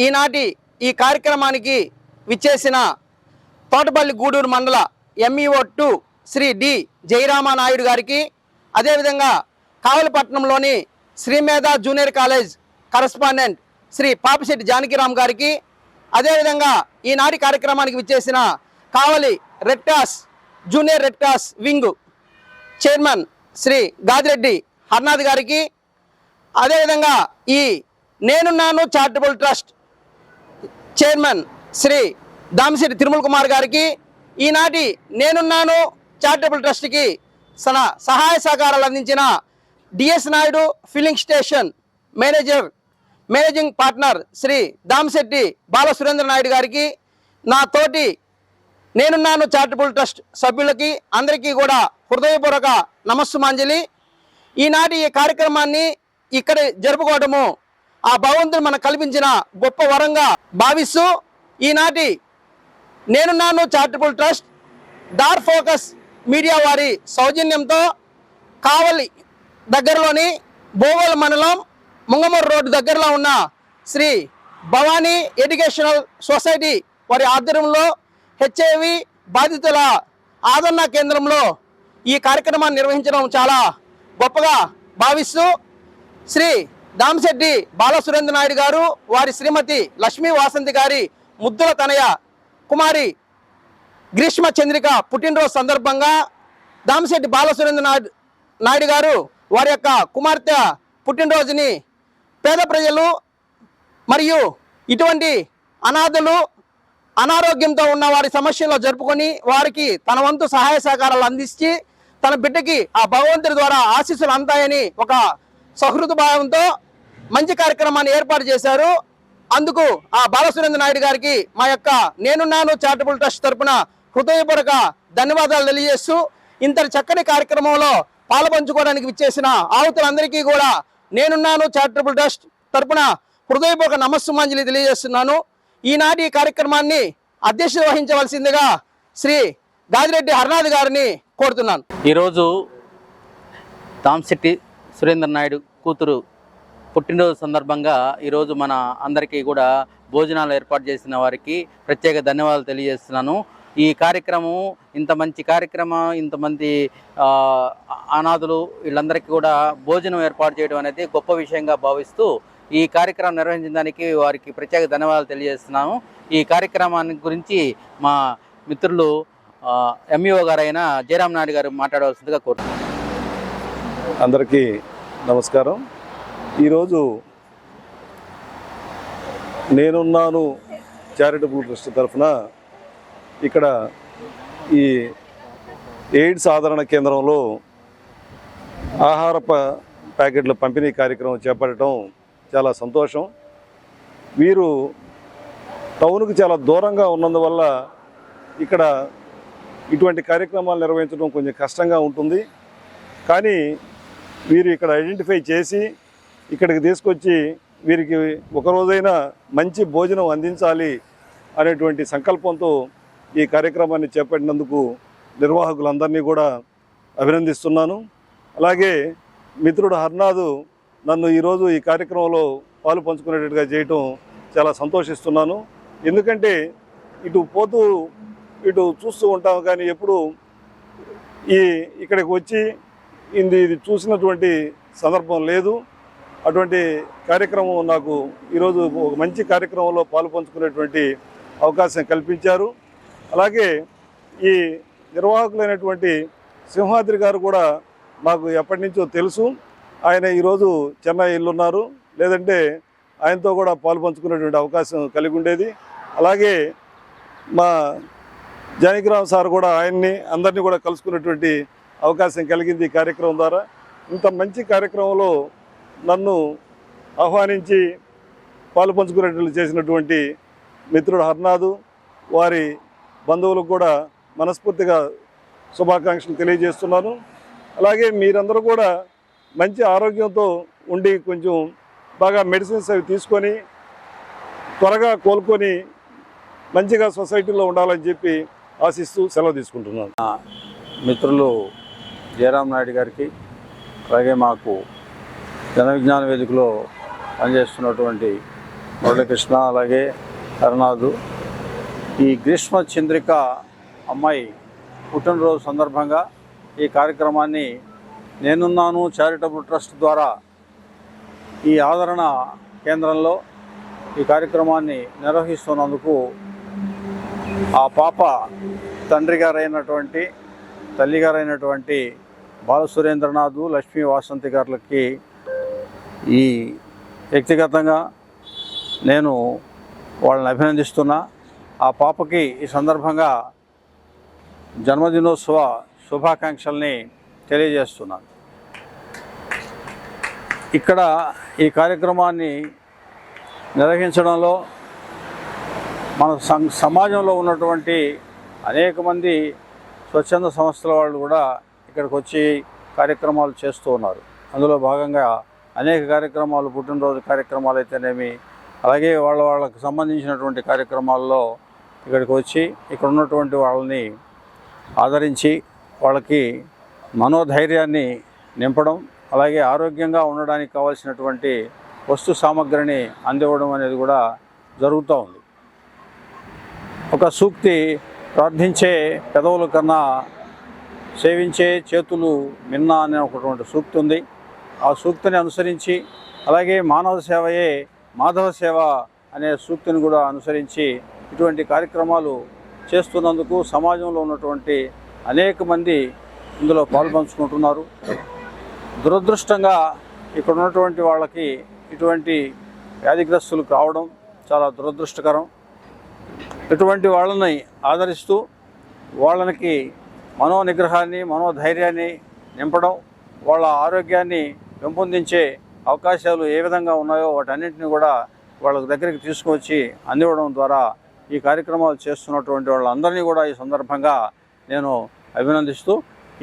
ఈనాటి ఈ కార్యక్రమానికి విచ్చేసిన తోటపల్లి గూడూరు మండల MEO2 శ్రీ డి జయరామనాయుడు గారికి, అదేవిధంగా కావలిపట్నంలోని Srimedha junior college correspondent Sri Papisetti Janakiram గారికి, అదేవిధంగా ఈనాటి కార్యక్రమానికి విచ్చేసిన Kavali red cross junior red cross wing chairman Sri Gadireddy Harnath గారికి, అదేవిధంగా ఈ Nenunnanu charitable trust chairman Sri Damisetti Tirumala Kumar గారికి, ఈనాటి నేనున్నాను చారిటబుల్ ట్రస్ట్కి సహాయ సహకారాలు అందించిన DS Naidu filling station managing partner Sri Damisetti Balasurendra Naidu గారికి, నా తోటి నేనున్నాను చారిటబుల్ ట్రస్ట్ సభ్యులకి అందరికీ కూడా హృదయపూర్వక నమస్సుమాంజలి. ఈనాటి ఈ కార్యక్రమాన్ని ఇక్కడ జరుపుకోవడము ఆ భగవంతుడు మనకు కల్పించిన గొప్ప వరంగా భావిస్తూ, ఈనాటి Nenunnanu charitable trust Dar focus media వారి సౌజన్యంతో కావలి దగ్గరలోని బోగోల్ మండలం ముంగమూరు రోడ్డు దగ్గరలో ఉన్న శ్రీ భవానీ ఎడ్యుకేషనల్ సొసైటీ వారి ఆధ్వర్యంలో HIV బాధితుల ఆదరణ కేంద్రంలో ఈ కార్యక్రమాన్ని నిర్వహించడం చాలా గొప్పగా భావిస్తూ, శ్రీ దామిశెట్టి బాలసురేంద్ర నాయుడు గారు వారి శ్రీమతి లక్ష్మీ వాసంతి గారి ముద్దుల తనయ కుమారి గ్రీష్మ చంద్రిక పుట్టినరోజు సందర్భంగా దామిశెట్టి బాలసురేంద్ర నాయుడు గారు వారి యొక్క కుమార్తె పుట్టినరోజుని పేద ప్రజలు మరియు ఇటువంటి అనాథలు అనారోగ్యంతో ఉన్న వారి సమస్యల్లో జరుపుకొని వారికి తన వంతు సహాయ సహకారాలు అందించి తన బిడ్డకి ఆ భగవంతుడి ద్వారా ఆశీస్సులు అంతాయని ఒక సహృద భావంతో మంచి కార్యక్రమాన్ని ఏర్పాటు చేశారు. అందుకు ఆ బాలసురేంద్ర నాయుడు గారికి మా యొక్క నేనున్నాను చారిటబుల్ ట్రస్ట్ తరపున హృదయపూర్వక ధన్యవాదాలు తెలియజేస్తూ, ఇంతటి చక్కని కార్యక్రమంలో పాలుపంచుకోవడానికి విచ్చేసిన ఆహుతులందరికీ కూడా నేనున్నాను చారిటబుల్ ట్రస్ట్ తరపున హృదయపూర్వక నమస్సుమాంజలి తెలియజేస్తున్నాను. ఈనాటి కార్యక్రమాన్ని అధ్యక్షత వహించవలసిందిగా శ్రీ గాదిరెడ్డి హర్నాథ్ గారిని కోరుతున్నాను. ఈరోజు దామిశెట్టి సురేంద్ర నాయుడు కూతురు పుట్టినరోజు సందర్భంగా ఈరోజు మన అందరికీ కూడా భోజనాలు ఏర్పాటు చేసిన వారికి ప్రత్యేక ధన్యవాదాలు తెలియజేస్తున్నాను. ఈ కార్యక్రమం ఇంత మంచి కార్యక్రమం, ఇంతమంది అనాథులు వీళ్ళందరికీ కూడా భోజనం ఏర్పాటు చేయడం అనేది గొప్ప విషయంగా భావిస్తూ ఈ కార్యక్రమం నిర్వహించడానికి వారికి ప్రత్యేక ధన్యవాదాలు తెలియజేస్తున్నాము. ఈ కార్యక్రమాన్ని గురించి మా మిత్రులు MEO గారైన జయరామ్ నాయుడు గారు మాట్లాడవలసిందిగా కోరుతున్నాను. అందరికీ నమస్కారం. ఈరోజు నేనున్నాను చారిటబుల్ ట్రస్ట్ తరఫున ఇక్కడ ఈ ఎయిడ్స్ ఆదరణ కేంద్రంలో ఆహార ప్యాకెట్ల పంపిణీ కార్యక్రమం చేపట్టడం చాలా సంతోషం. వీరు టౌన్కి చాలా దూరంగా ఉన్నందువల్ల ఇక్కడ ఇటువంటి కార్యక్రమాలు నిర్వహించడం కొంచెం కష్టంగా ఉంటుంది. కానీ వీరు ఇక్కడ ఐడెంటిఫై చేసి ఇక్కడికి తీసుకొచ్చి వీరికి ఒకరోజైనా మంచి భోజనం అందించాలి అనేటువంటి సంకల్పంతో ఈ కార్యక్రమాన్ని చేపట్టినందుకు నిర్వాహకులందరినీ కూడా అభినందిస్తున్నాను. అలాగే మిత్రుడు హర్నాథ్ నన్ను ఈరోజు ఈ కార్యక్రమంలో పాలు పంచుకునేటట్టుగా చేయటం చాలా సంతోషిస్తున్నాను. ఎందుకంటే ఇటు చూస్తూ ఉంటాము కానీ ఎప్పుడు ఇక్కడికి వచ్చి ఇది చూసినటువంటి సందర్భం లేదు. అటువంటి కార్యక్రమం నాకు ఈరోజు ఒక మంచి కార్యక్రమంలో పాలు పంచుకునేటువంటి అవకాశం కల్పించారు. అలాగే ఈ నిర్వాహకులైనటువంటి సింహాద్రి గారు కూడా నాకు ఎప్పటి నుంచో తెలుసు. ఆయన ఈరోజు చెన్నై ఉన్నారు, లేదంటే ఆయనతో కూడా పాలు పంచుకునేటువంటి అవకాశం కలిగి ఉండేది. అలాగే మా జానకిరామ్ సార్ కూడా అందరినీ కూడా కలుసుకునేటువంటి అవకాశం కలిగింది ఈ కార్యక్రమం ద్వారా. ఇంత మంచి కార్యక్రమంలో నన్ను ఆహ్వానించి పాలు పంచుకునేట్లు చేసినటువంటి మిత్రుడు హర్నాథ్ వారి బంధువులకు కూడా మనస్ఫూర్తిగా శుభాకాంక్షలు తెలియజేస్తున్నాను. అలాగే మీరందరూ కూడా మంచి ఆరోగ్యంతో ఉండి కొంచెం బాగా మెడిసిన్స్ అవి తీసుకొని త్వరగా కోలుకొని మంచిగా సొసైటీలో ఉండాలని చెప్పి ఆశిస్తూ సెలవు తీసుకుంటున్నాను. మిత్రులు జయరామ్ నాయుడు గారికి, అలాగే మాకు జన విజ్ఞాన వేదికలో పనిచేస్తున్నటువంటి మురళీకృష్ణ, అలాగే హరినాథు. ఈ గ్రీష్మ చంద్రిక అమ్మాయి పుట్టినరోజు సందర్భంగా ఈ కార్యక్రమాన్ని నేనున్నాను చారిటబుల్ ట్రస్ట్ ద్వారా ఈ ఆదరణ కేంద్రంలో ఈ కార్యక్రమాన్ని నిర్వహిస్తున్నందుకు ఆ పాప తండ్రి గారైనటువంటి తల్లి గారైనటువంటి బాలసురేంద్రనాథ్, లక్ష్మీ వాసంతి గారికి ఈ వ్యక్తిగతంగా నేను వాళ్ళని అభినందిస్తున్నా. ఆ పాపకి ఈ సందర్భంగా జన్మదినోత్సవ శుభాకాంక్షల్ని తెలియజేస్తున్నాను. ఇక్కడ ఈ కార్యక్రమాన్ని నిర్వహించడంలో మన సమాజంలో ఉన్నటువంటి అనేక మంది స్వచ్ఛంద సంస్థల వాళ్ళు కూడా ఇక్కడికి వచ్చి కార్యక్రమాలు చేస్తూ ఉన్నారు. అందులో భాగంగా అనేక కార్యక్రమాలు, పుట్టినరోజు కార్యక్రమాలు అయితేనేమి, అలాగే వాళ్ళకు సంబంధించినటువంటి కార్యక్రమాల్లో ఇక్కడికి వచ్చి ఇక్కడ ఉన్నటువంటి వాళ్ళని ఆదరించి వాళ్ళకి మనోధైర్యాన్ని నింపడం, అలాగే ఆరోగ్యంగా ఉండడానికి కావాల్సినటువంటి వస్తు సామగ్రిని అందివ్వడం అనేది కూడా జరుగుతూ ఉంది. ఒక సూక్తి, ప్రార్థించే పెదవుల కన్నా సేవించే చేతులు మిన్న అనే ఒకటువంటి సూక్తి ఉంది. ఆ సూక్తిని అనుసరించి, అలాగే మానవ సేవయే మాధవ సేవ అనే సూక్తిని కూడా అనుసరించి ఇటువంటి కార్యక్రమాలు చేస్తున్నందుకు సమాజంలో ఉన్నటువంటి అనేక మంది ఇందులో పాల్పంచుకుంటున్నారు. దురదృష్టంగా ఇక్కడ ఉన్నటువంటి వాళ్ళకి ఇటువంటి వ్యాధిగ్రస్తులు కావడం చాలా దురదృష్టకరం. ఇటువంటి వాళ్ళని ఆదరిస్తూ వాళ్ళకి మనోనిగ్రహాన్ని, మనోధైర్యాన్ని నింపడం, వాళ్ళ ఆరోగ్యాన్ని పెంపొందించే అవకాశాలు ఏ విధంగా ఉన్నాయో వాటన్నింటినీ కూడా వాళ్ళ దగ్గరికి తీసుకువచ్చి అందివ్వడం ద్వారా ఈ కార్యక్రమాలు చేస్తున్నటువంటి వాళ్ళందరినీ కూడా ఈ సందర్భంగా నేను అభినందిస్తూ,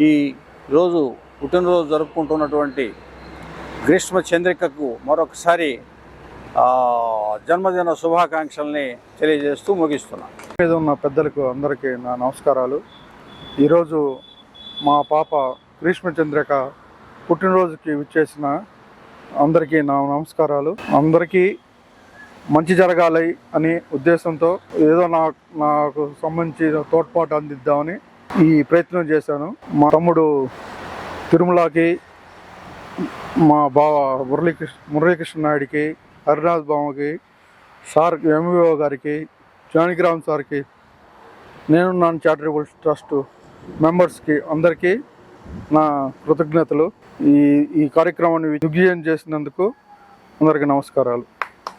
ఈ రోజు పుట్టినరోజు జరుపుకుంటున్నటువంటి గ్రీష్మ చంద్రికకు మరొకసారి జన్మదిన శుభాకాంక్షల్ని తెలియజేస్తూ ముగిస్తున్నాను. మీద ఉన్న పెద్దలకు అందరికీ నా నమస్కారాలు. ఈరోజు మా పాప గ్రీష్మ చంద్రిక పుట్టినరోజుకి విచ్చేసిన అందరికీ నా నమస్కారాలు. అందరికీ మంచి జరగాలి అనే ఉద్దేశంతో ఏదో నాకు సంబంధించి తోడ్పాటు అందిద్దామని ఈ ప్రయత్నం చేశాను. మా తమ్ముడు తిరుమలకి, మా బావ మురళీకృష్ణ నాయుడికి, హరినాథ్ బావకి, సార్ ఎంఈఓ గారికి, జానకిరామ్ సార్కి, నేనున్నాను చారిటబుల్ ట్రస్ట్ మెంబర్స్కి అందరికీ నా కృతజ్ఞతలు. ఈ కార్యక్రమాన్ని దిగ్విజయం చేసినందుకు అందరికీ నమస్కారాలు.